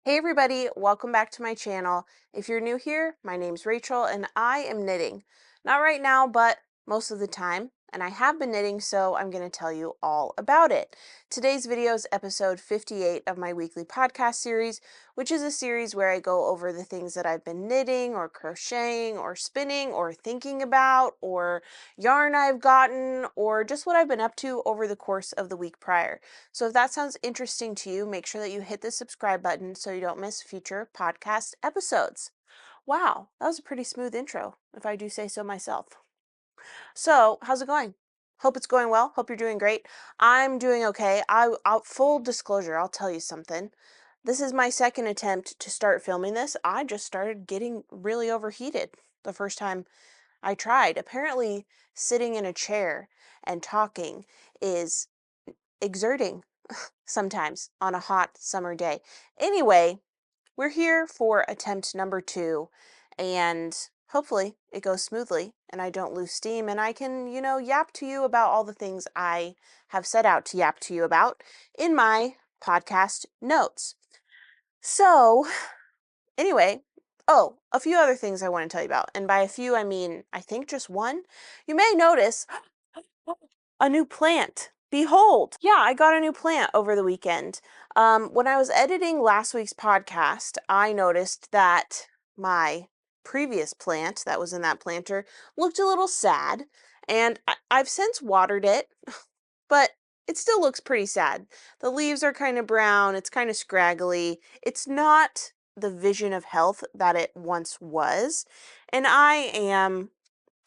Hey everybody, welcome back to my channel. If you're new here, my name's Rachel and I am knitting. Not right now, but most of the time. And I have been knitting, so I'm going to tell you all about it. Today's video is episode 58 of my weekly podcast series, which is a series where I go over the things that I've been knitting or crocheting or spinning or thinking about or yarn I've gotten or just what I've been up to over the course of the week prior. So if that sounds interesting to you, make sure that you hit the subscribe button so you don't miss future podcast episodes. Wow, that was a pretty smooth intro, if I do say so myself. So, how's it going? Hope it's going well. Hope you're doing great. I'm doing okay. Full disclosure, I'll tell you something. This is my second attempt to start filming this. I just started getting really overheated the first time I tried. Apparently, sitting in a chair and talking is exerting sometimes on a hot summer day. Anyway, we're here for attempt number 2, and hopefully it goes smoothly and I don't lose steam and I can, yap to you about all the things I have set out to yap to you about in my podcast notes. So, anyway, a few other things I want to tell you about. And by a few, I mean, I think just one. You may notice a new plant. Behold! Yeah, I got a new plant over the weekend. When I was editing last week's podcast, I noticed that my previous plant that was in that planter looked a little sad, and I've since watered it, but it still looks pretty sad. The leaves are kind of brown, it's kind of scraggly. It's not the vision of health that it once was, and I am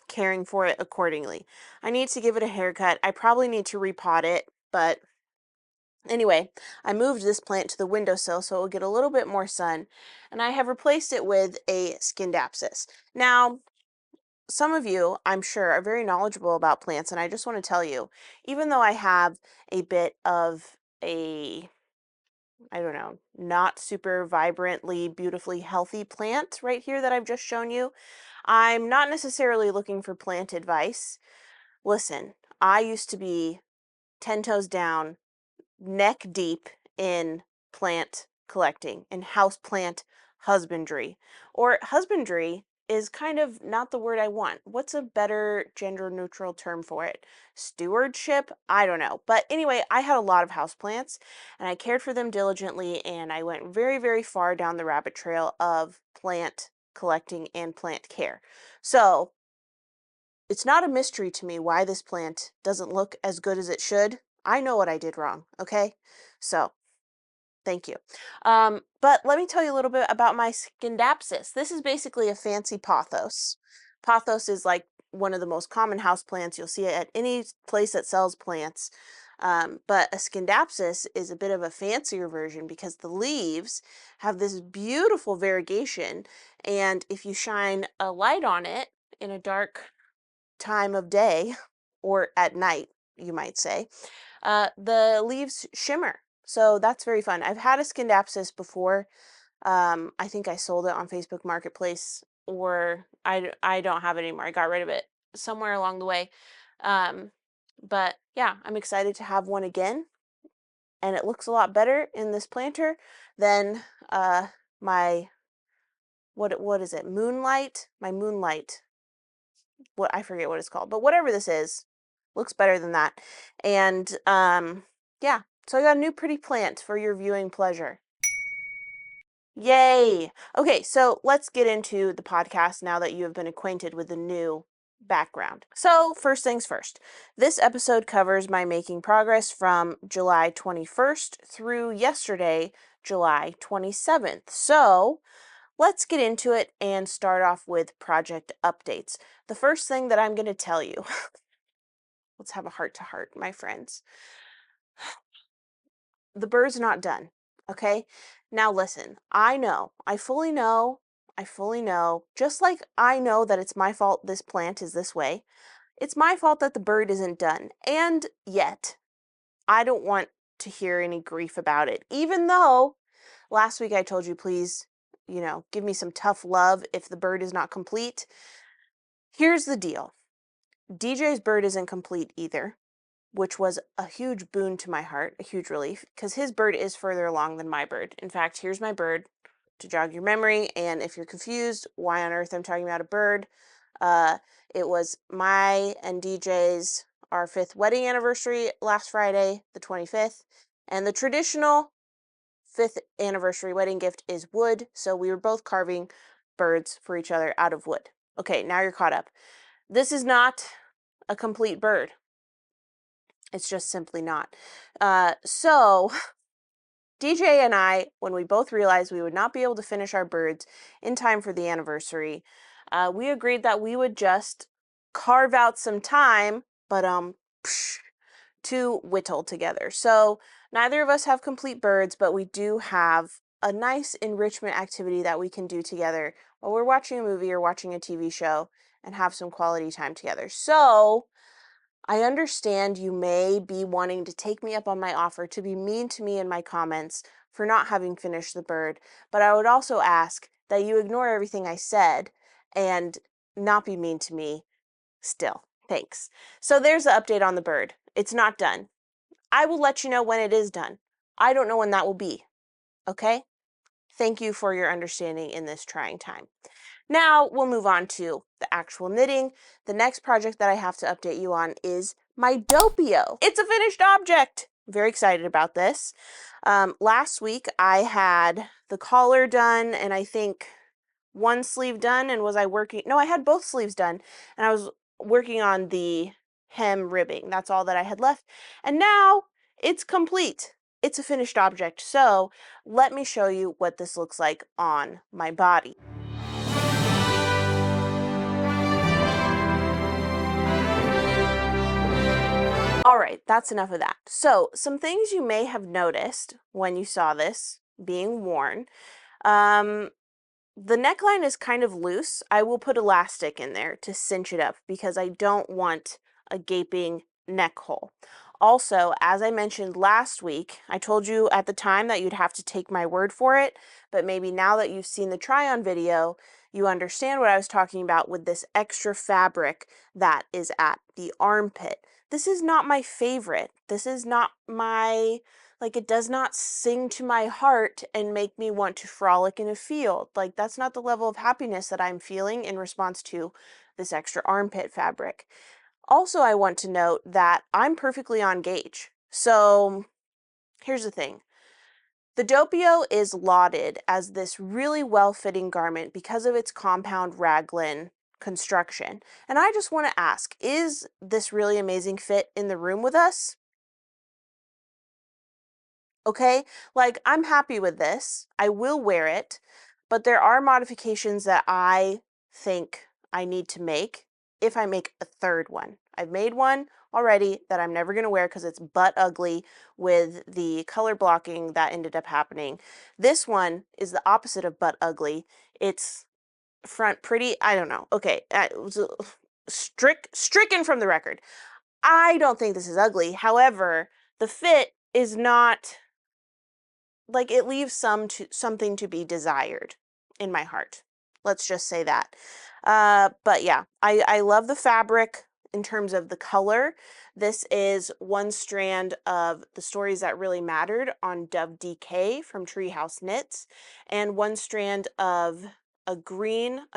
caring for it accordingly. I need to give it a haircut. I probably need to repot it, but anyway, I moved this plant to the windowsill so it will get a little bit more sun, and I have replaced it with a Scindapsus. Now, some of you, I'm sure, are very knowledgeable about plants, and I just want to tell you, even though I have a bit of a, I don't know, not super vibrantly, beautifully healthy plant right here that I've just shown you, I'm not necessarily looking for plant advice. Listen, I used to be 10 toes down, neck deep in plant collecting and house plant husbandry. Or husbandry is kind of not the word I want. What's a better gender neutral term for it? Stewardship? I don't know. But anyway, I had a lot of houseplants and I cared for them diligently, and I went very, very far down the rabbit trail of plant collecting and plant care. So it's not a mystery to me why this plant doesn't look as good as it should. I know what I did wrong, okay? So, thank you. But let me tell you a little bit about my Scindapsus. This is basically a fancy pothos. Pothos is like one of the most common house plants. You'll see it at any place that sells plants. But a Scindapsus is a bit of a fancier version because the leaves have this beautiful variegation, and if you shine a light on it in a dark time of day, or at night, you might say, the leaves shimmer. So that's very fun. I've had a Scindapsus before. I think I sold it on Facebook Marketplace, or I don't have it anymore. I got rid of it somewhere along the way. Um, but yeah, I'm excited to have one again, and it looks a lot better in this planter than my what is it? Moonlight? My Moonlight, what, I forget what it's called, but whatever this is, looks better than that. And yeah, so I got a new pretty plant for your viewing pleasure. Yay! Okay, so let's get into the podcast now that you have been acquainted with the new background. So first things first, this episode covers my making progress from July 21st through yesterday, July 27th. So let's get into it and start off with project updates. The first thing that I'm going to tell you, let's have a heart to heart, my friends. The bird's not done, okay? Now listen, I fully know, just like I know that it's my fault this plant is this way, it's my fault that the bird isn't done. And yet, I don't want to hear any grief about it, even though last week I told you, please, give me some tough love if the bird is not complete. Here's the deal. DJ's bird isn't complete either. which was a huge boon to my heart, a huge relief, because his bird is further along than my bird. In fact, here's my bird to jog your memory. And if you're confused why on earth I'm talking about a bird, it was my and DJ's our 5th wedding anniversary last Friday, the 25th. And the traditional 5th anniversary wedding gift is wood. So we were both carving birds for each other out of wood. Okay, now you're caught up. This is not a complete bird. It's just simply not. So DJ and I, when we both realized we would not be able to finish our birds in time for the anniversary, we agreed that we would just carve out some time, but to whittle together. So neither of us have complete birds, but we do have a nice enrichment activity that we can do together while we're watching a movie or watching a TV show and have some quality time together. So I understand you may be wanting to take me up on my offer to be mean to me in my comments for not having finished the bird, but I would also ask that you ignore everything I said and not be mean to me still. Thanks. So there's the update on the bird. It's not done. I will let you know when it is done. I don't know when that will be. Okay? Thank you for your understanding in this trying time. Now we'll move on to the actual knitting. The next project that I have to update you on is my doppio. It's a finished object. I'm very excited about this. Last week I had the collar done and I think one sleeve done, and I had both sleeves done, and I was working on the hem ribbing. That's all that I had left. And now it's complete. It's a finished object. So let me show you what this looks like on my body. All right, that's enough of that. So some things you may have noticed when you saw this being worn. The neckline is kind of loose. I will put elastic in there to cinch it up because I don't want a gaping neck hole. Also, as I mentioned last week, I told you at the time that you'd have to take my word for it, but maybe now that you've seen the try-on video, you understand what I was talking about with this extra fabric that is at the armpit. This is not my favorite. This is not it does not sing to my heart and make me want to frolic in a field. Like, that's not the level of happiness that I'm feeling in response to this extra armpit fabric. Also, I want to note that I'm perfectly on gauge. So here's the thing. The doppio is lauded as this really well-fitting garment because of its compound raglan construction. And I just want to ask, is this really amazing fit in the room with us? Okay, like, I'm happy with this. I will wear it, but there are modifications that I think I need to make if I make a third one. I've made one already that I'm never going to wear because it's butt ugly with the color blocking that ended up happening. This one is the opposite of butt ugly. It's front pretty. I don't know. Okay, it was stricken from the record. I don't think this is ugly. However, the fit is not, like, it leaves something to be desired in my heart. Let's just say that. But yeah, I love the fabric in terms of the color. This is one strand of the Stories That Really Mattered on Dove DK from Treehouse Knits, and one strand of a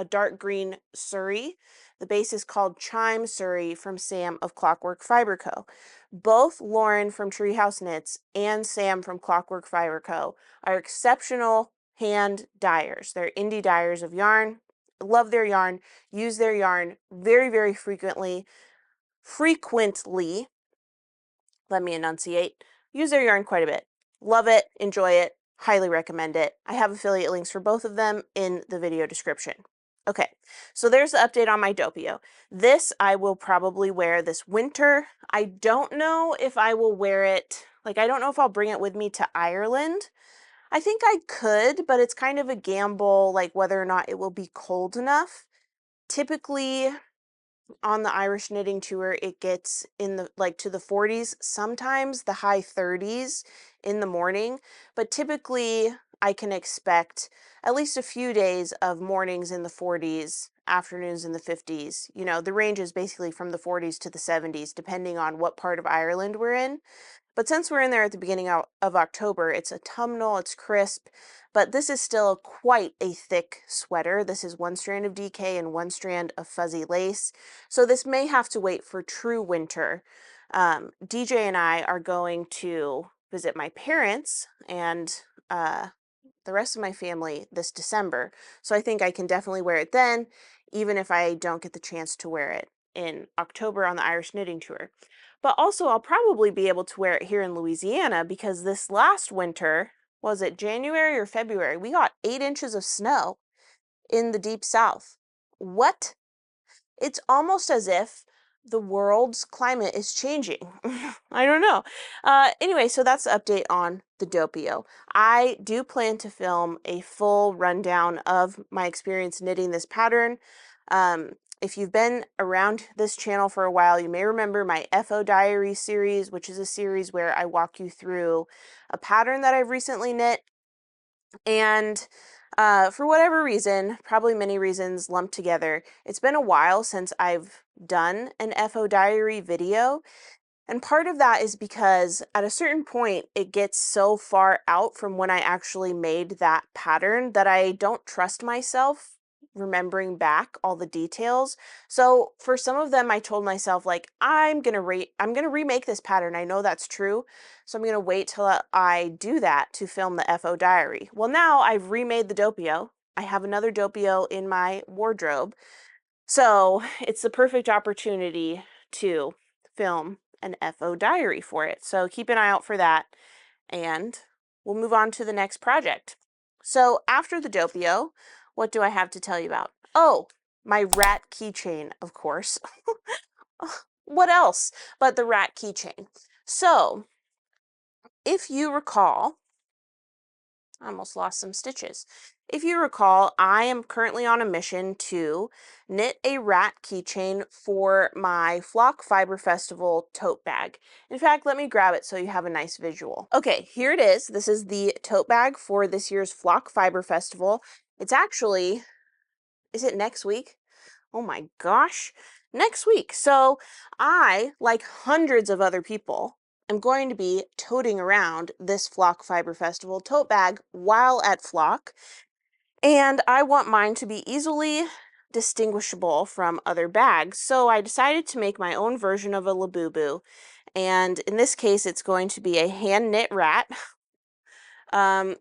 dark green Surrey. The base is called Chime Surrey from Sam of Clockwork Fiber Co. Both Lauren from Treehouse Knits and Sam from Clockwork Fiber Co. are exceptional hand dyers. They're indie dyers of yarn. Love their yarn. Use their yarn very, very frequently. Let me enunciate. Use their yarn quite a bit. Love it. Enjoy it. Highly recommend it. I have affiliate links for both of them in the video description. Okay, so there's the update on my doppio. This I will probably wear this winter. I don't know if I will wear it, I don't know if I'll bring it with me to Ireland. I think I could, but it's kind of a gamble, whether or not it will be cold enough. Typically, on the Irish knitting tour, it gets in the to the 40s, sometimes the high 30s in the morning, but typically I can expect at least a few days of mornings in the 40s, afternoons in the 50s. You know, the range is basically from the 40s to the 70s, depending on what part of Ireland we're in. But since we're in there at the beginning of October, it's autumnal, it's crisp, but this is still quite a thick sweater. This is one strand of DK and one strand of fuzzy lace. So this may have to wait for true winter. DJ and I are going to visit my parents and the rest of my family this December. So I think I can definitely wear it then, even if I don't get the chance to wear it in October on the Irish Knitting Tour. But also, I'll probably be able to wear it here in Louisiana because this last winter, was it January or February, we got 8 inches of snow in the deep south. What? It's almost as if the world's climate is changing. I don't know. Anyway, so that's the update on the Doppio. I do plan to film a full rundown of my experience knitting this pattern. If you've been around this channel for a while, you may remember my FO Diary series, which is a series where I walk you through a pattern that I've recently knit. And for whatever reason, probably many reasons lumped together, it's been a while since I've done an FO Diary video. And part of that is because at a certain point, it gets so far out from when I actually made that pattern that I don't trust myself remembering back all the details. So for some of them, I told myself, like, I'm gonna remake this pattern. I know that's true. So I'm gonna wait till I do that to film the FO Diary. Well, now I've remade the Doppio. I have another Doppio in my wardrobe. So it's the perfect opportunity to film an FO Diary for it. So keep an eye out for that, and we'll move on to the next project. So after the Doppio, what do I have to tell you about? Oh, my rat keychain, of course. What else but the rat keychain? So if you recall, I almost lost some stitches. If you recall, I am currently on a mission to knit a rat keychain for my Flock Fiber Festival tote bag. In fact, let me grab it so you have a nice visual. Okay, here it is. This is the tote bag for this year's Flock Fiber Festival. It's actually, is it next week? Oh my gosh, next week. So I, like hundreds of other people, am going to be toting around this Flock Fiber Festival tote bag while at Flock, and I want mine to be easily distinguishable from other bags. So I decided to make my own version of a labubu, and in this case, it's going to be a hand knit rat. Um,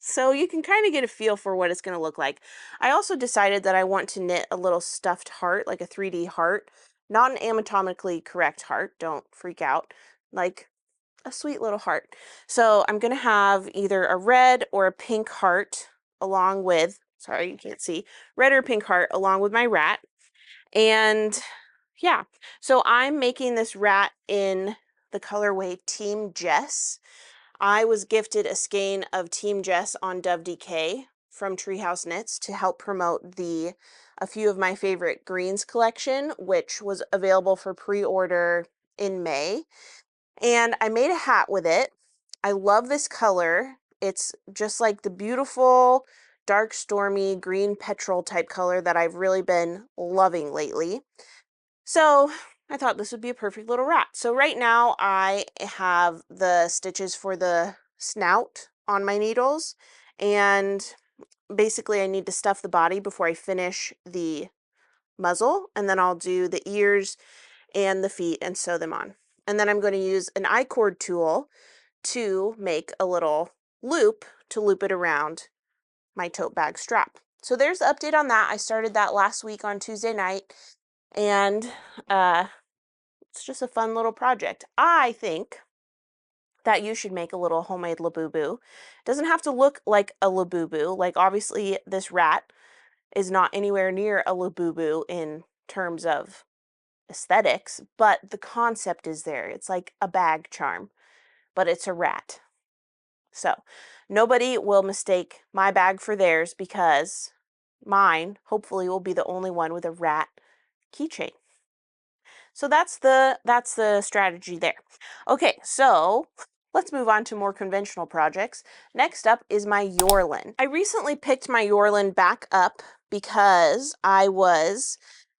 So you can kind of get a feel for what it's going to look like. I also decided that I want to knit a little stuffed heart, like a 3D heart, not an anatomically correct heart, don't freak out, like a sweet little heart. So I'm going to have either a red or a pink heart along with, sorry, you can't see, red or pink heart along with my rat. And yeah, so I'm making this rat in the colorway Team Jess. I was gifted a skein of Team Jess on Dove DK from Treehouse Knits to help promote a few of my favorite greens collection, which was available for pre-order in May. And I made a hat with it. I love this color. It's just like the beautiful, dark, stormy green petrol type color that I've really been loving lately. So I thought this would be a perfect little rat. So right now I have the stitches for the snout on my needles, and basically I need to stuff the body before I finish the muzzle, and then I'll do the ears and the feet and sew them on. And then I'm going to use an I-cord tool to make a little loop to loop it around my tote bag strap. So there's the update on that. I started that last week on Tuesday night, and it's just a fun little project. I think that you should make a little homemade labubu. It doesn't have to look like a labubu. Like, obviously this rat is not anywhere near a labubu in terms of aesthetics, but the concept is there. It's like a bag charm, but it's a rat. So nobody will mistake my bag for theirs, because mine hopefully will be the only one with a rat keychain. So that's the strategy there. Okay, so let's move on to more conventional projects. Next up is my Yorlin. I recently picked my Yorlin back up because I was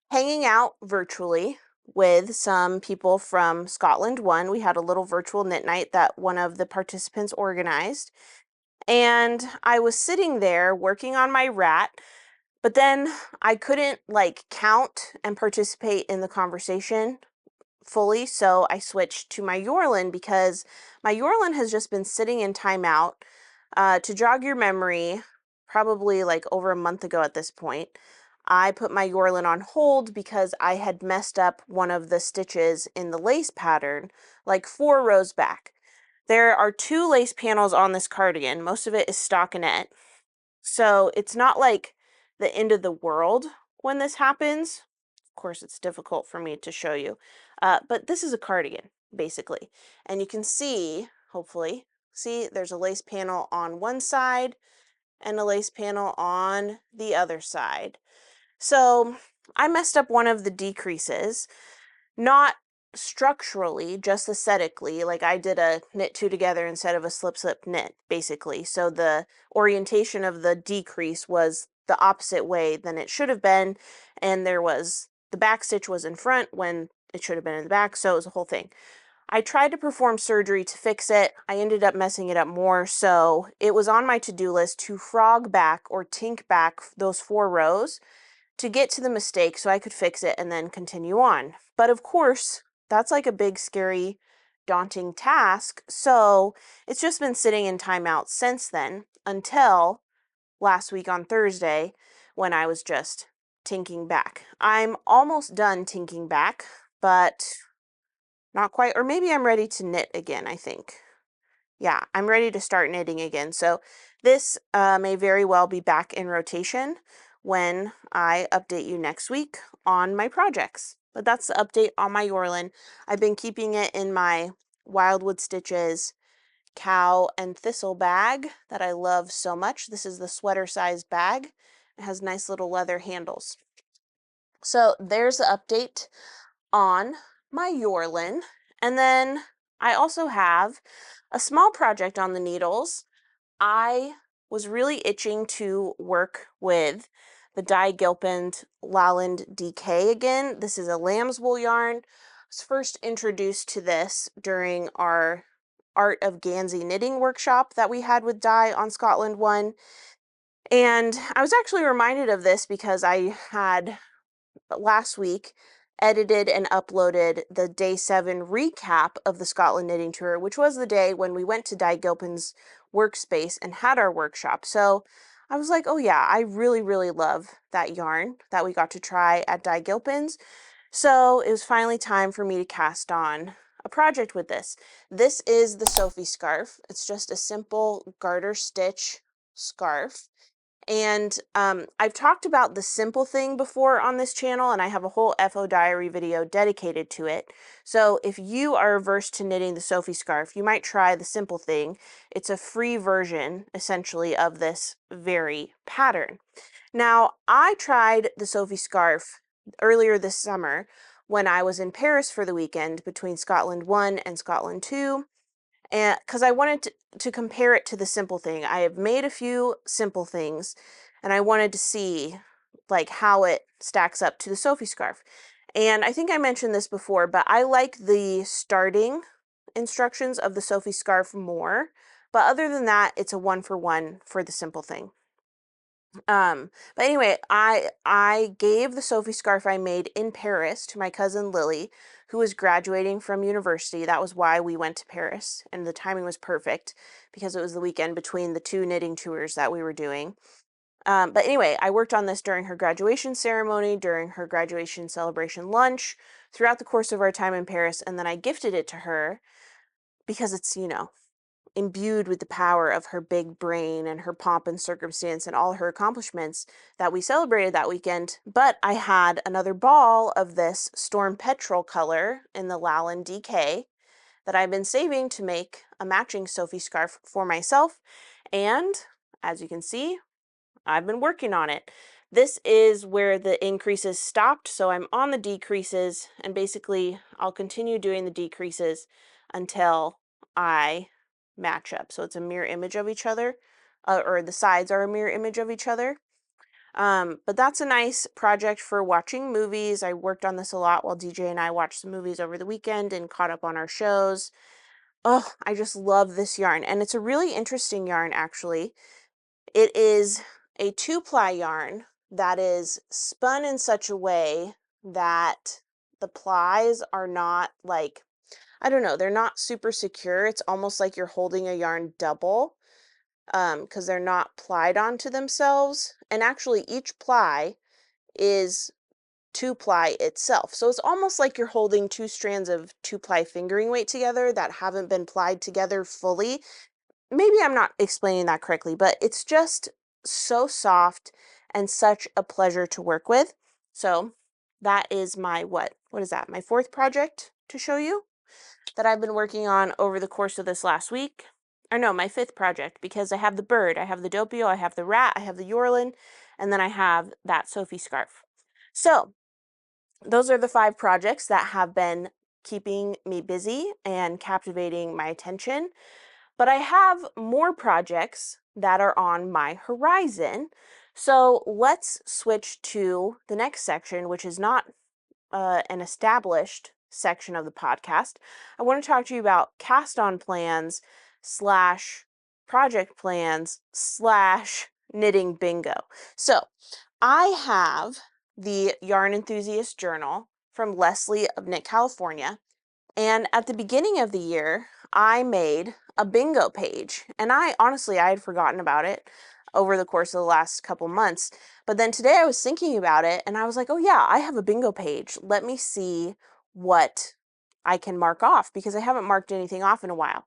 hanging out virtually with some people from Scotland One. We had a little virtual knit night that one of the participants organized. And I was sitting there working on my rat, but then I couldn't like count and participate in the conversation fully, so I switched to my Yorlin because my Yorlin has just been sitting in timeout. To jog your memory, probably like over a month ago at this point, I put my Yorlin on hold because I had messed up one of the stitches in the lace pattern, like 4 rows back. There are 2 lace panels on this cardigan. Most of it is stockinette. So it's not like the end of the world when this happens. Of course, it's difficult for me to show you. But this is a cardigan, basically. And you can see, hopefully, see there's a lace panel on one side and a lace panel on the other side. So I messed up one of the decreases, not structurally, just aesthetically. Like I did a knit 2 together instead of a slip slip knit, basically. So the orientation of the decrease was the opposite way than it should have been, and there was the back stitch was in front when it should have been in the back, so it was a whole thing. I tried to perform surgery to fix it. I ended up messing it up more, so it was on my to-do list to frog back or tink back those 4 rows to get to the mistake so I could fix it and then continue on. But of course, that's like a big, scary, daunting task. So it's just been sitting in timeout since then until last week on Thursday when I was just tinking back. I'm almost done tinking back, but not quite. Or maybe I'm ready to knit again, I think. Yeah, I'm ready to start knitting again. So this may very well be back in rotation when I update you next week on my projects. But that's the update on my Yorlin. I've been keeping it in my Wildwood Stitches cow and thistle bag that I love so much. This is the sweater size bag. It has nice little leather handles. So there's the update on my Yorlin. And then I also have a small project on the needles. I was really itching to work with the Dye Gilpin Lowland DK again. This is a lamb's wool yarn. I was first introduced to this during our Art of Gansey knitting workshop that we had with Dye on Scotland One. And I was actually reminded of this because I had last week edited and uploaded the day 7 recap of the Scotland knitting tour, which was the day when we went to Dye Gilpin's workspace and had our workshop. So I was like, oh yeah, I really, really love that yarn that we got to try at Dye Gilpin's. So it was finally time for me to cast on a project with this. This is the Sophie scarf. It's just a simple garter stitch scarf. And I've talked about the simple thing before on this channel, and I have a whole FO diary video dedicated to it. So if you are averse to knitting the Sophie scarf, you might try the simple thing. It's a free version, essentially, of this very pattern. Now, I tried the Sophie scarf earlier this summer when I was in Paris for the weekend between Scotland 1 and Scotland 2. And because I wanted to compare it to the simple thing. I have made a few simple things and I wanted to see like how it stacks up to the Sophie scarf. And I think I mentioned this before, but I like the starting instructions of the Sophie scarf more. But other than that, it's a 1-for-1 for the simple thing. But anyway, I gave the Sophie scarf I made in Paris to my cousin Lily, who was graduating from university. That was why we went to Paris, and the timing was perfect because it was the weekend between the 2 knitting tours that we were doing. But anyway, I worked on this during her graduation ceremony, during her graduation celebration lunch, throughout the course of our time in Paris, and then I gifted it to her because it's, you know, imbued with the power of her big brain and her pomp and circumstance and all her accomplishments that we celebrated that weekend. But I had another ball of this Storm Petrol color in the Lowland DK that I've been saving to make a matching Sophie scarf for myself. And as you can see, I've been working on it. This is where the increases stopped, so I'm on the decreases, and basically I'll continue doing the decreases until I match up. So it's a mirror image of each other, or the sides are a mirror image of each other. But that's a nice project for watching movies. I worked on this a lot while DJ and I watched some movies over the weekend and caught up on our shows. Oh, I just love this yarn. And it's a really interesting yarn, actually. It is a 2-ply yarn that is spun in such a way that the plies are not like, I don't know, they're not super secure. It's almost like you're holding a yarn double, because they're not plied onto themselves. And actually each ply is 2-ply itself. So it's almost like you're holding 2 strands of 2-ply fingering weight together that haven't been plied together fully. Maybe I'm not explaining that correctly, but it's just so soft and such a pleasure to work with. So that is my, what is that? My 4th project to show you that I've been working on over the course of this last week. Or no, my 5th project, because I have the bird, I have the doppio, I have the rat, I have the Yorlin, and then I have that Sophie scarf. So those are the 5 projects that have been keeping me busy and captivating my attention. But I have more projects that are on my horizon. So let's switch to the next section, which is not an established section of the podcast. I want to talk to you about cast-on plans / project plans / knitting bingo. So I have the Yarn Enthusiast Journal from Leslie of Knit California. And at the beginning of the year, I made a bingo page. And I had forgotten about it over the course of the last couple months. But then today I was thinking about it and I was like, oh yeah, I have a bingo page. Let me see what I can mark off, because I haven't marked anything off in a while.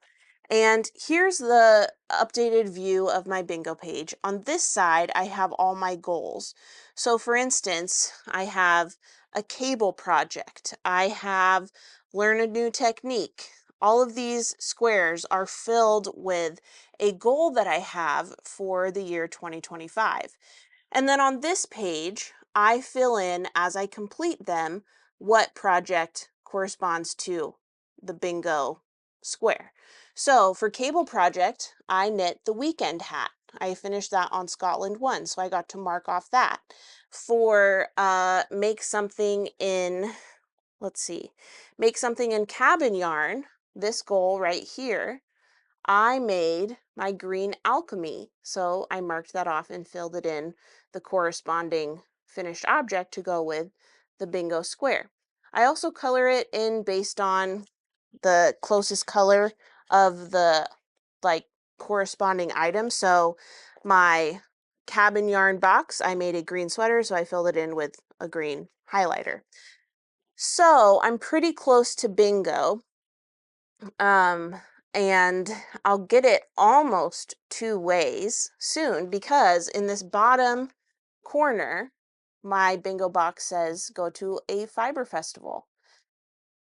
And here's the updated view of my bingo page. On this side, I have all my goals. So for instance, I have a cable project. I have learn a new technique. All of these squares are filled with a goal that I have for the year 2025. And then on this page, I fill in, as I complete them, what project corresponds to the bingo square. So for cable project, I knit the weekend hat. I finished that on Scotland 1, so I got to mark off that. For make something in, make something in cabin yarn, this goal right here, I made my green alchemy. So I marked that off and filled it in the corresponding finished object to go with the bingo square. I also color it in based on the closest color of the corresponding item. So my cabin yarn box, I made a green sweater, so I filled it in with a green highlighter. So I'm pretty close to bingo. And I'll get it almost 2 ways soon, because in this bottom corner, my bingo box says go to a fiber festival.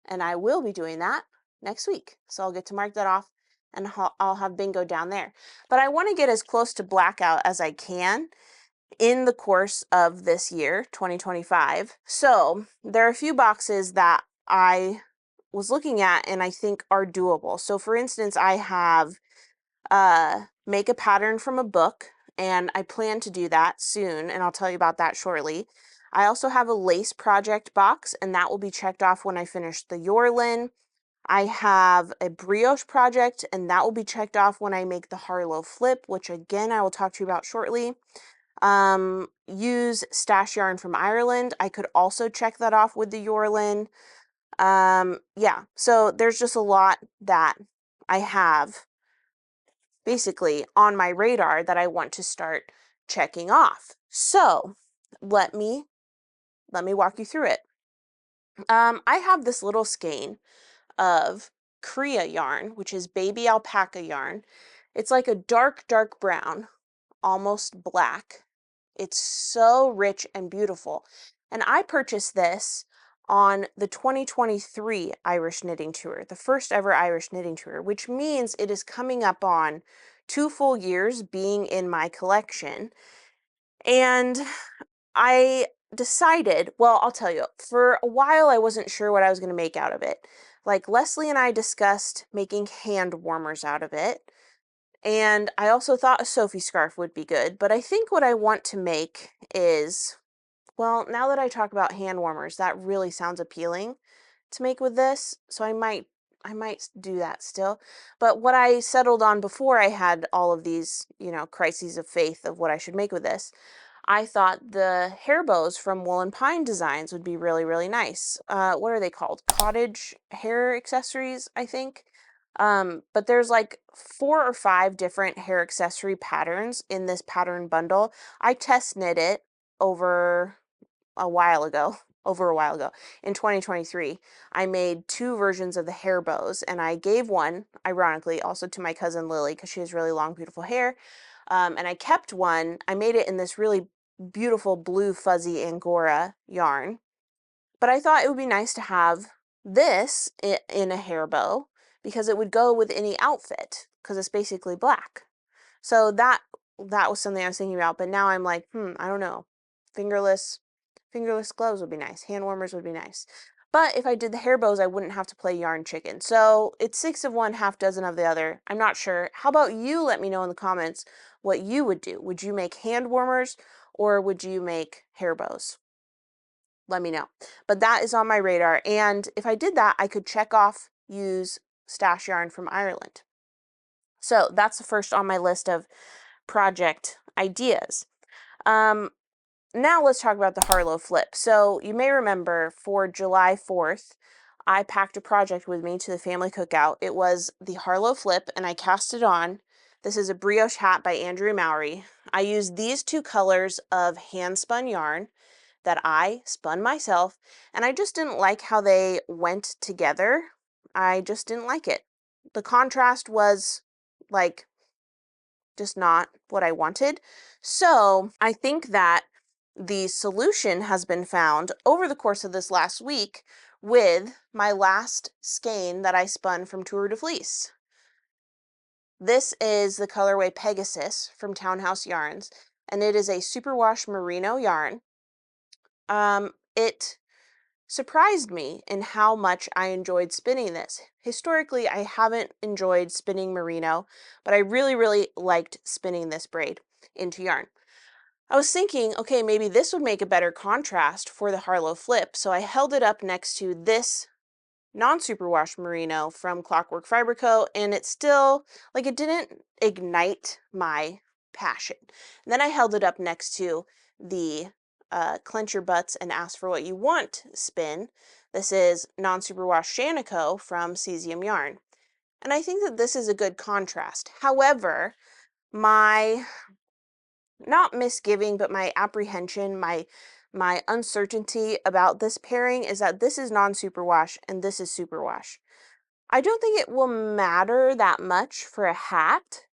And I will be doing that next week. So I'll get to mark that off and I'll have bingo down there. But I want to get as close to blackout as I can in the course of this year, 2025. So there are a few boxes that I was looking at and I think are doable. So for instance, I have make a pattern from a book, and I plan to do that soon, and I'll tell you about that shortly. I also have a lace project box, and that will be checked off when I finish the Yorlin. I have a brioche project, and that will be checked off when I make the Harlow flip, which again I will talk to you about shortly. Use stash yarn from Ireland. I could also check that off with the Yorlin. Yeah, so there's just a lot that I have basically on my radar that I want to start checking off. So let me walk you through it. I have this little skein of Korea yarn, which is baby alpaca yarn. It's like a dark, dark brown, almost black. It's so rich and beautiful. And I purchased this on the 2023 Irish Knitting Tour, the first ever Irish Knitting Tour, which means it is coming up on 2 full years being in my collection. And I decided, well, I'll tell you, for a while I wasn't sure what I was going to make out of it. like Leslie and I discussed making hand warmers out of it. And I also thought a Sophie scarf would be good, but I think what I want to make is, well, now that I talk about hand warmers, that really sounds appealing to make with this, so I might do that still. But what I settled on before I had all of these, crises of faith of what I should make with this, I thought the hair bows from Wool and Pine Designs would be really, really nice. What are they called? Cottage hair accessories, I think. But there's like 4 or 5 different hair accessory patterns in this pattern bundle. I test knit it over a while ago, over a while ago. In 2023, I made 2 versions of the hair bows, and I gave one, ironically, also to my cousin Lily because she has really long, beautiful hair. And I kept one. I made it in this really beautiful blue fuzzy Angora yarn. But I thought it would be nice to have this in a hair bow because it would go with any outfit because it's basically black. So that was something I was thinking about, but now I'm like, I don't know. Fingerless gloves would be nice. Hand warmers would be nice. But if I did the hair bows, I wouldn't have to play yarn chicken. So it's 6 of one, half dozen of the other. I'm not sure. How about you? Let me know in the comments what you would do. Would you make hand warmers or would you make hair bows? Let me know. But that is on my radar. And if I did that, I could check off use stash yarn from Ireland. So that's the first on my list of project ideas. Now let's talk about the Harlow flip. So you may remember for July 4th, I packed a project with me to the family cookout. It was the Harlow flip and I cast it on. This is a brioche hat by Andrea Mowry. I used these 2 colors of hand spun yarn that I spun myself, and I just didn't like how they went together. I just didn't like it. The contrast was like just not what I wanted. So I think that the solution has been found over the course of this last week with my last skein that I spun from Tour de Fleece. This is the colorway Pegasus from Townhouse Yarns, and it is a superwash merino yarn. It surprised me in how much I enjoyed spinning this. Historically, I haven't enjoyed spinning merino, but I really, really liked spinning this braid into yarn. I was thinking, okay, maybe this would make a better contrast for the Harlow flip, so I held it up next to this non-superwash merino from Clockwork Fiber Co., and it still, like, it didn't ignite my passion. And then I held it up next to the Clench Your Butts and Ask for What You Want spin. This is non-superwash Shanico from Cesium Yarn. And I think that this is a good contrast. However, my not misgiving, but my apprehension, my uncertainty about this pairing is that this is non-superwash and this is superwash. I don't think it will matter that much for a hat,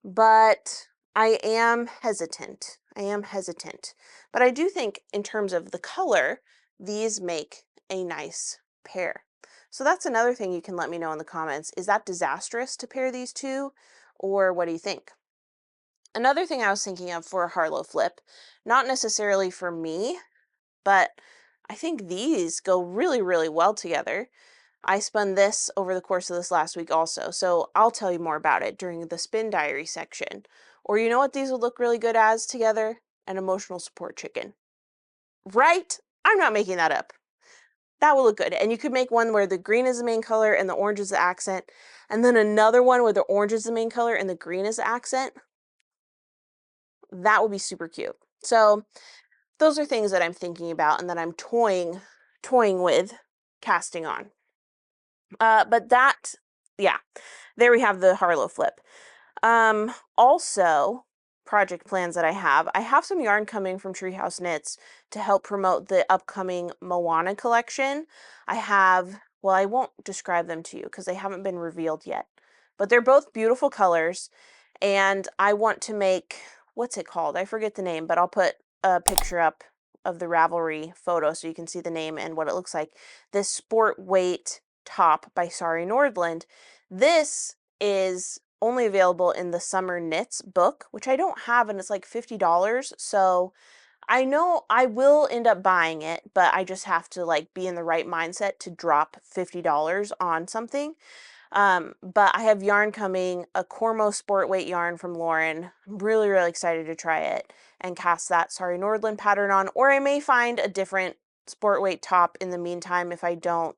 but I am hesitant. But I do think in terms of the color, these make a nice pair. So that's another thing you can let me know in the comments. Is that disastrous to pair these 2, or what do you think? Another thing I was thinking of for a Harlow flip, not necessarily for me, but I think these go really, really well together. I spun this over the course of this last week also, so I'll tell you more about it during the spin diary section. Or you know what these would look really good as together? An emotional support chicken. Right? I'm not making that up. That will look good. And you could make one where the green is the main color and the orange is the accent, and then another one where the orange is the main color and the green is the accent. That would be super cute. So those are things that I'm thinking about and that I'm toying with casting on. But that, yeah, there we have the Harlow flip. Also, project plans that I have some yarn coming from Treehouse Knits to help promote the upcoming Moana collection. Well, I won't describe them to you because they haven't been revealed yet, but they're both beautiful colors, and I want to make, what's it called? I forget the name, but I'll put a picture up of the Ravelry photo so you can see the name and what it looks like. This sport weight top by Sari Nordland. This is only available in the Summer Knits book, which I don't have, and it's like $50. So I know I will end up buying it, but I just have to like be in the right mindset to drop $50 on something. But I have yarn coming, a Cormo sport weight yarn from Lauren. I'm really, really excited to try it and cast that Sorry Nordland pattern on, or I may find a different sport weight top in the meantime if I don't,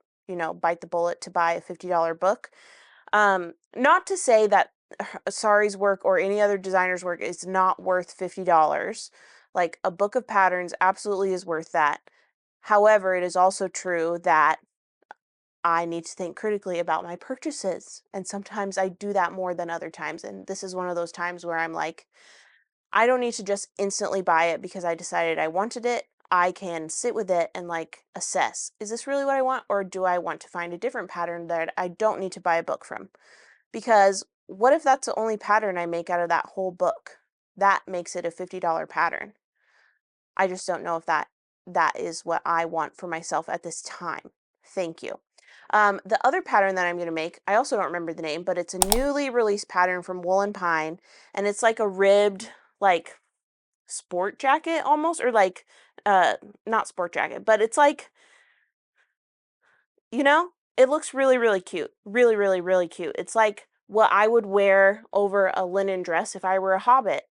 bite the bullet to buy a $50 book. Not to say that Sari's work or any other designer's work is not worth $50. Like a book of patterns absolutely is worth that. However, it is also true that I need to think critically about my purchases. And sometimes I do that more than other times. And this is one of those times where I'm like, I don't need to just instantly buy it because I decided I wanted it. I can sit with it and like assess, is this really what I want? Or do I want to find a different pattern that I don't need to buy a book from? Because what if that's the only pattern I make out of that whole book? That makes it a $50 pattern. I just don't know if that is what I want for myself at this time. Thank you. The other pattern that I'm going to make, I also don't remember the name, but it's a newly released pattern from Wool and Pine, and it's like a ribbed, like, sport jacket almost, or like, not sport jacket, but it's like, it looks really, really cute. Really, really, really cute. It's like what I would wear over a linen dress if I were a hobbit.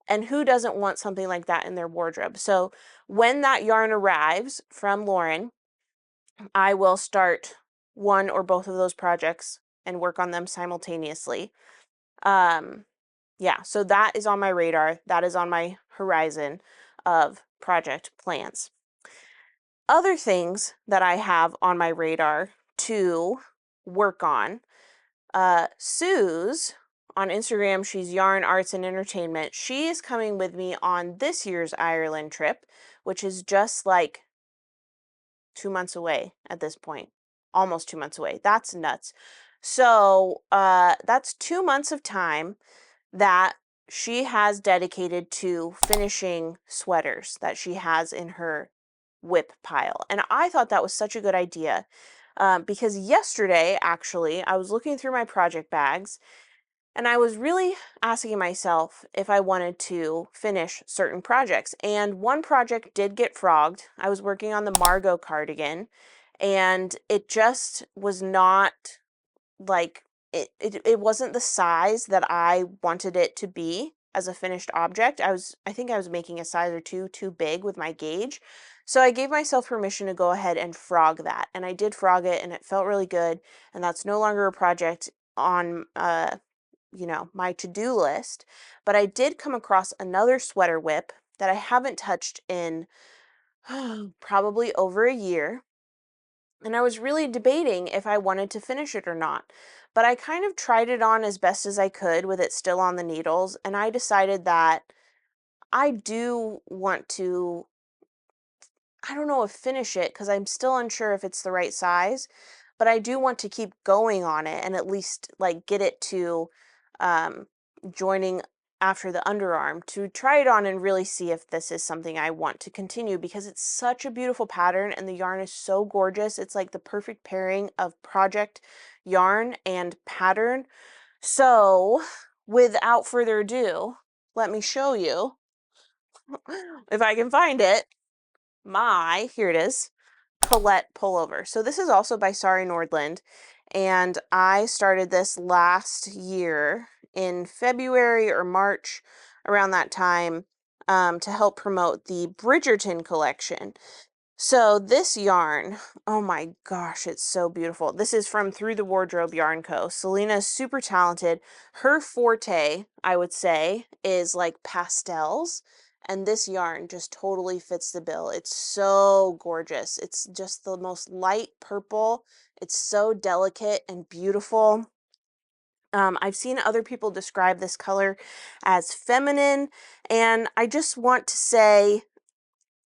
And who doesn't want something like that in their wardrobe? So when that yarn arrives from Lauren, I will start one or both of those projects and work on them simultaneously. Yeah, so that is on my radar. That is on my horizon of project plans. Other things that I have on my radar to work on, Sue's on Instagram, she's Yarn Arts and Entertainment. She is coming with me on this year's Ireland trip, which is just like 2 months away at this point. Almost 2 months away. That's nuts. So that's 2 months of time that she has dedicated to finishing sweaters that she has in her whip pile. And I thought that was such a good idea because yesterday, actually, I was looking through my project bags and I was really asking myself if I wanted to finish certain projects. And one project did get frogged. I was working on the Margot cardigan, and it just was not like, it wasn't the size that I wanted it to be as a finished object. I think I was making a size or two too big with my gauge. So I gave myself permission to go ahead and frog that. And I did frog it, and it felt really good. And that's no longer a project on my to-do list, but I did come across another sweater whip that I haven't touched in probably over a year. And I was really debating if I wanted to finish it or not. But I kind of tried it on as best as I could with it still on the needles, and I decided that I do want to, I don't know if finish it because I'm still unsure if it's the right size, but I do want to keep going on it and at least like get it to um, joining after the underarm to try it on and really see if this is something I want to continue because it's such a beautiful pattern and the yarn is so gorgeous. It's like the perfect pairing of project yarn and pattern. So without further ado, let me show you if I can find it. Here it is, Colette pullover. So this is also by Sorry Nordland, and I started this last year in February or March, around that time, to help promote the Bridgerton collection. So this yarn, oh my gosh, it's so beautiful. This is from Through the Wardrobe Yarn Co. Selena is super talented. Her forte, I would say, is like pastels. And this yarn just totally fits the bill. It's so gorgeous. It's just the most light purple. It's so delicate and beautiful. I've seen other people describe this color as feminine, and I just want to say,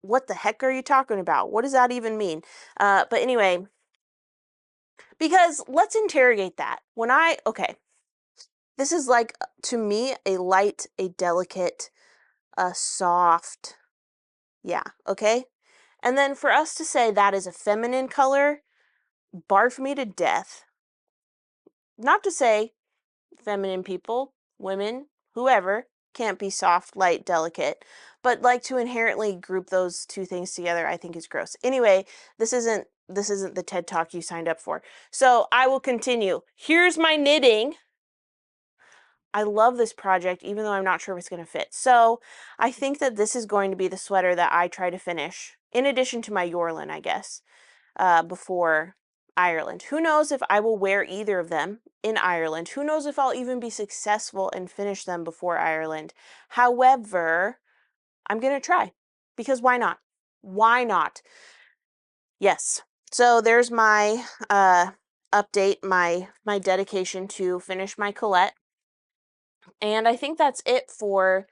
what the heck are you talking about? What does that even mean? But anyway, because let's interrogate that. Okay, this is like, to me, a light, a delicate, a soft, yeah, okay? And then for us to say that is a feminine color, barf me to death. Not to say feminine people, women, whoever, can't be soft, light, delicate. But like to inherently group those two things together, I think is gross. Anyway, this isn't the TED Talk you signed up for. So I will continue. Here's my knitting. I love this project, even though I'm not sure if it's going to fit. So I think that this is going to be the sweater that I try to finish, in addition to my Yorlin, I guess, before Ireland. Who knows if I will wear either of them in Ireland? Who knows if I'll even be successful and finish them before Ireland? However, I'm going to try, because why not? Why not? Yes. So there's my update, my dedication to finish my Colette. And I think that's it for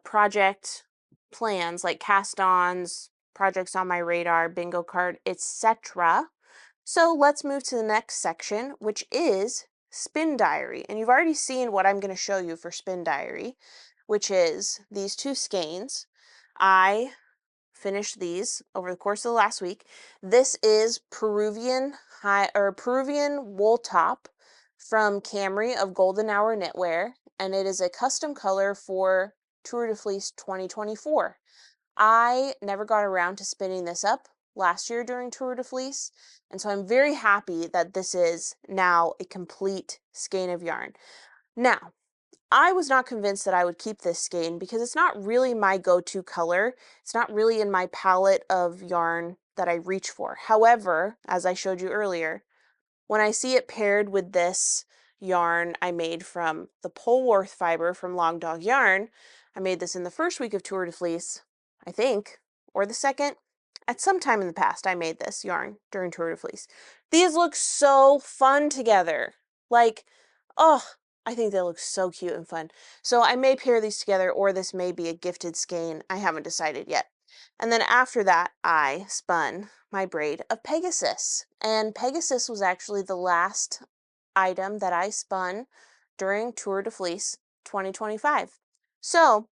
project plans, like cast-ons, projects on my radar, bingo card, etc. So let's move to the next section, which is Spin Diary. And you've already seen what I'm going to show you for Spin Diary, which is these two skeins. I finished these over the course of the last week. This is Peruvian wool top from Camry of Golden Hour Knitwear, and it is a custom color for Tour de Fleece 2024. I never got around to spinning this up last year during Tour de Fleece, and so I'm very happy that this is now a complete skein of yarn. Now, I was not convinced that I would keep this skein because it's not really my go-to color. It's not really in my palette of yarn that I reach for. However, as I showed you earlier, when I see it paired with this yarn I made from the Polwarth fiber from Long Dog Yarn, I made this in the first week of Tour de Fleece, I think, or the second. At some time in the past, I made this yarn during Tour de Fleece. These look so fun together. Like, oh, I think they look so cute and fun. So I may pair these together, or this may be a gifted skein. I haven't decided yet. And then after that, I spun my braid of Pegasus. And Pegasus was actually the last item that I spun during Tour de Fleece 2025. So,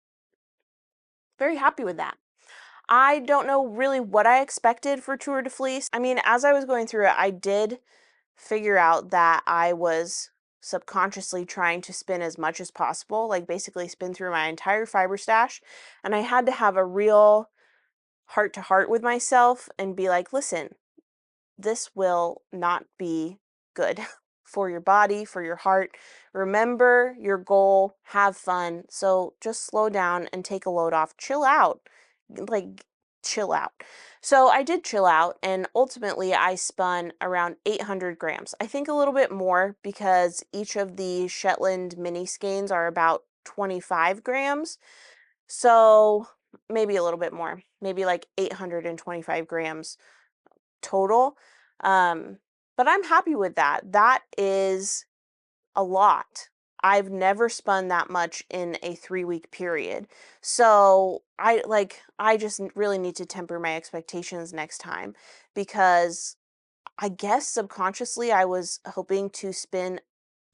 very happy with that. I don't know really what I expected for Tour de Fleece. I mean, as I was going through it, I did figure out that I was subconsciously trying to spin as much as possible, like basically spin through my entire fiber stash. And I had to have a real heart to heart with myself and be like, listen, this will not be good for your body, for your heart. Remember your goal, have fun. So just slow down and take a load off, chill out, like chill out. So I did chill out, and ultimately I spun around 800 grams. I think a little bit more because each of the Shetland mini skeins are about 25 grams. So maybe a little bit more, maybe like 825 grams total. But I'm happy with that. That is a lot. I've never spun that much in a 3-week period. So I just really need to temper my expectations next time, because I guess subconsciously I was hoping to spin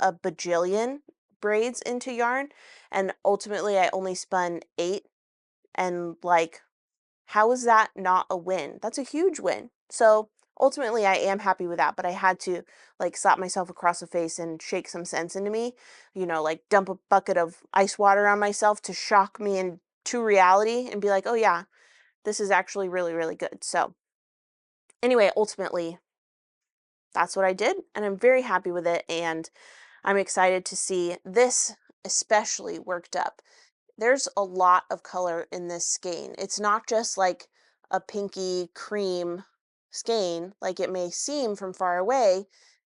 a bajillion braids into yarn, and ultimately I only spun 8. And like, how is that not a win? That's a huge win. So ultimately I am happy with that, but I had to like slap myself across the face and shake some sense into me, like dump a bucket of ice water on myself to shock me into reality and be like, oh yeah, this is actually really, really good. So anyway, ultimately that's what I did, and I'm very happy with it, and I'm excited to see this especially worked up. There's a lot of color in this skein. It's not just like a pinky cream skein like it may seem from far away.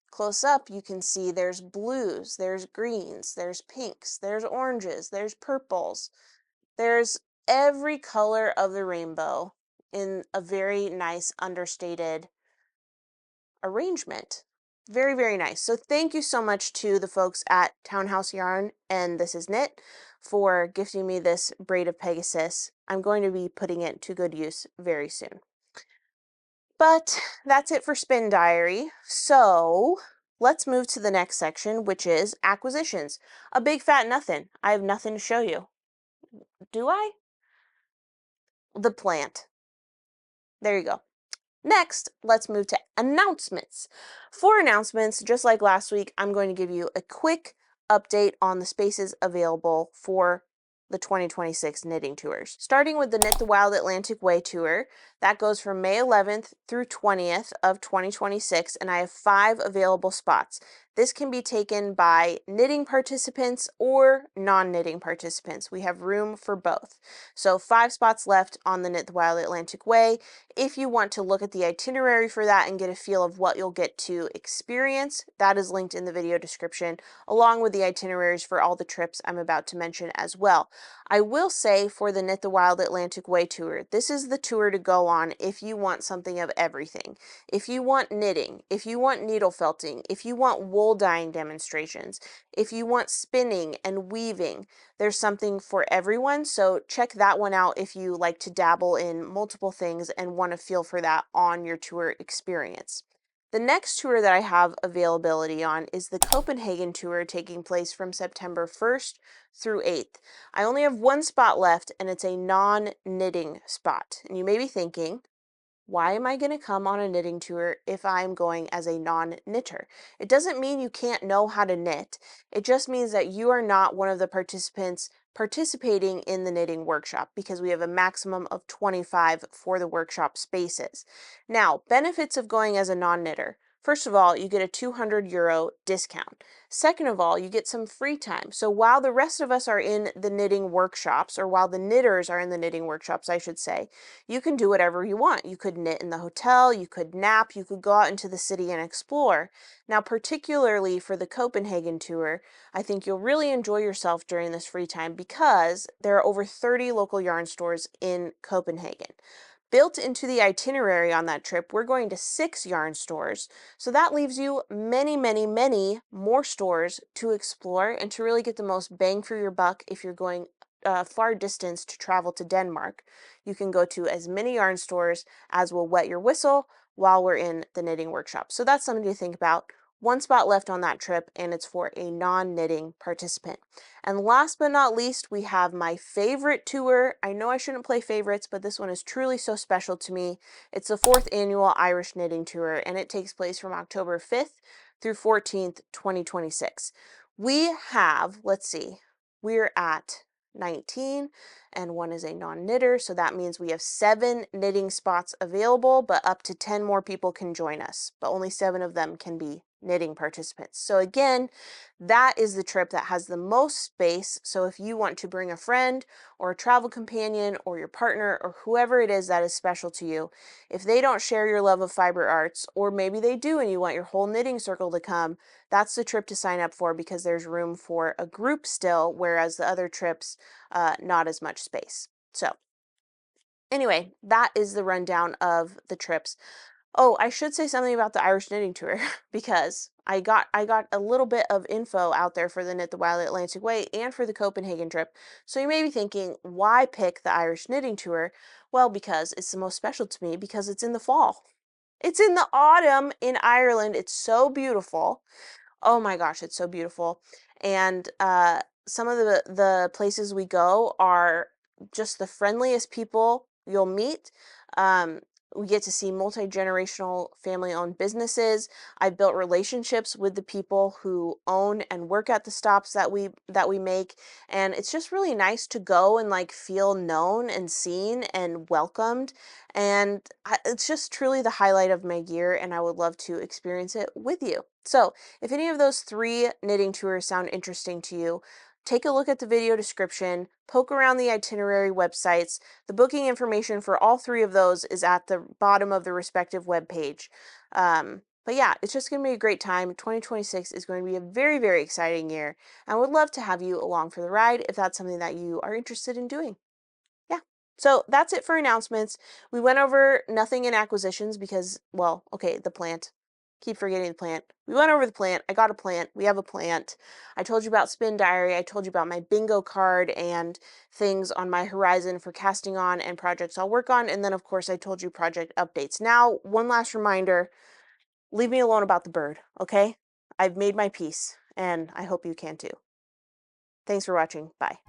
Close up, you can see there's blues, there's greens, there's pinks, there's oranges, there's purples. There's every color of the rainbow in a very nice understated arrangement. Very, very nice. So thank you so much to the folks at Townhouse Yarn and This Is Knit for gifting me this braid of Pegasus. I'm going to be putting it to good use very soon. But that's it for Spin Diary. So let's move to the next section, which is acquisitions. A big fat nothing. I have nothing to show you. Do I? The plant. There you go. Next, let's move to announcements. For announcements, just like last week, I'm going to give you a quick update on the spaces available for the 2026 knitting tours. Starting with the Knit the Wild Atlantic Way tour, that goes from May 11th through 20th of 2026, and I have 5 available spots. This can be taken by knitting participants or non-knitting participants. We have room for both. So 5 spots left on the Knit the Wild Atlantic Way. If you want to look at the itinerary for that and get a feel of what you'll get to experience, that is linked in the video description, along with the itineraries for all the trips I'm about to mention as well. I will say for the Knit the Wild Atlantic Way tour, this is the tour to go on if you want something of everything. If you want knitting, if you want needle felting, if you want wool dyeing demonstrations, if you want spinning and weaving, there's something for everyone. So check that one out if you like to dabble in multiple things and want to feel for that on your tour experience. The next tour that I have availability on is the Copenhagen tour, taking place from September 1st through 8th. I only have 1 spot left, and it's a non-knitting spot. And you may be thinking, why am I going to come on a knitting tour if I'm going as a non-knitter? It doesn't mean you can't know how to knit. It just means that you are not one of the participants participating in the knitting workshop, because we have a maximum of 25 for the workshop spaces. Now, benefits of going as a non-knitter. First of all, you get a €200 discount. Second of all, you get some free time. So while the rest of us are in the knitting workshops, or while the knitters are in the knitting workshops, I should say, you can do whatever you want. You could knit in the hotel, you could nap, you could go out into the city and explore. Now, particularly for the Copenhagen tour, I think you'll really enjoy yourself during this free time because there are over 30 local yarn stores in Copenhagen. Built into the itinerary on that trip, we're going to 6 yarn stores. So that leaves you many, many, many more stores to explore and to really get the most bang for your buck if you're going far distance to travel to Denmark. You can go to as many yarn stores as will wet your whistle while we're in the knitting workshop. So that's something to think about. 1 spot left on that trip, and it's for a non-knitting participant. And last but not least, we have my favorite tour. I know I shouldn't play favorites, but this one is truly so special to me. It's the 4th annual Irish Knitting Tour, and it takes place from October 5th through 14th, 2026. We have, let's see, we're at 19, and 1 is a non-knitter, so that means we have 7 knitting spots available, but up to 10 more people can join us, but only 7 of them can be knitting participants. So again, that is the trip that has the most space. So if you want to bring a friend or a travel companion or your partner or whoever it is that is special to you, if they don't share your love of fiber arts, or maybe they do and you want your whole knitting circle to come, that's the trip to sign up for, because there's room for a group still, whereas the other trips, not as much space. So anyway, that is the rundown of the trips. Oh, I should say something about the Irish Knitting Tour because I got a little bit of info out there for the Knit the Wild Atlantic Way and for the Copenhagen trip. So you may be thinking, why pick the Irish Knitting Tour? Well, because it's the most special to me, because it's in the fall. It's in the autumn in Ireland. It's so beautiful. Oh my gosh, it's so beautiful. And some of the places we go are just the friendliest people you'll meet. Um, we get to see multi-generational family-owned businesses. I've built relationships with the people who own and work at the stops that we make, and it's just really nice to go and like feel known and seen and welcomed. And it's just truly the highlight of my year, and I would love to experience it with you. So if any of those 3 knitting tours sound interesting to you, take a look at the video description, poke around the itinerary websites. The booking information for all 3 of those is at the bottom of the respective web page. But yeah, it's just going to be a great time. 2026 is going to be a very, very exciting year. I would love to have you along for the ride if that's something that you are interested in doing. Yeah. So that's it for announcements. We went over nothing in acquisitions because, well, okay, the plant. Keep forgetting the plant. We went over the plant. I got a plant. We have a plant. I told you about Spin Diary. I told you about my bingo card and things on my horizon for casting on and projects I'll work on. And then, of course, I told you project updates. Now, one last reminder, leave me alone about the bird, okay? I've made my peace, and I hope you can too. Thanks for watching. Bye.